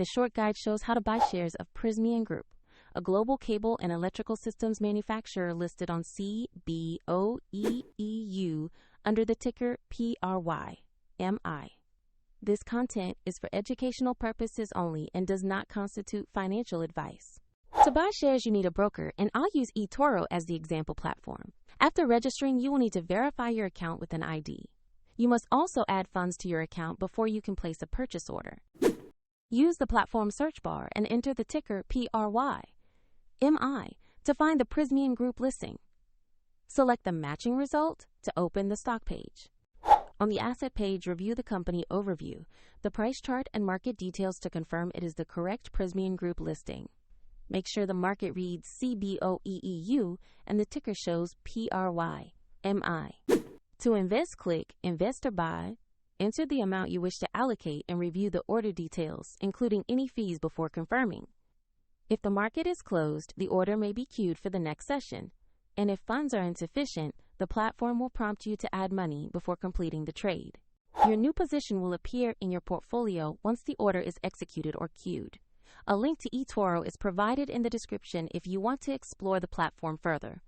The short guide shows how to buy shares of Prysmian Group, a global cable and electrical systems manufacturer listed on CBOEEU under the ticker PRY.MI. This content is for educational purposes only and does not constitute financial advice. To buy shares, you need a broker, and I'll use eToro as the example platform. After registering, you will need to verify your account with an ID. You must also add funds to your account before you can place a purchase order. Use the platform search bar and enter the ticker PRY.MI to find the Prysmian Group listing. Select the matching result to open the stock page. On the asset page, review the company overview, the price chart, and market details to confirm it is the correct Prysmian Group listing. Make sure the market reads CBOEEU and the ticker shows PRY.MI. To invest, click Invest or Buy, enter the amount you wish to allocate, and review the order details, including any fees, before confirming. If the market is closed, the order may be queued for the next session, and if funds are insufficient, the platform will prompt you to add money before completing the trade. Your new position will appear in your portfolio once the order is executed or queued. A link to eToro is provided in the description if you want to explore the platform further.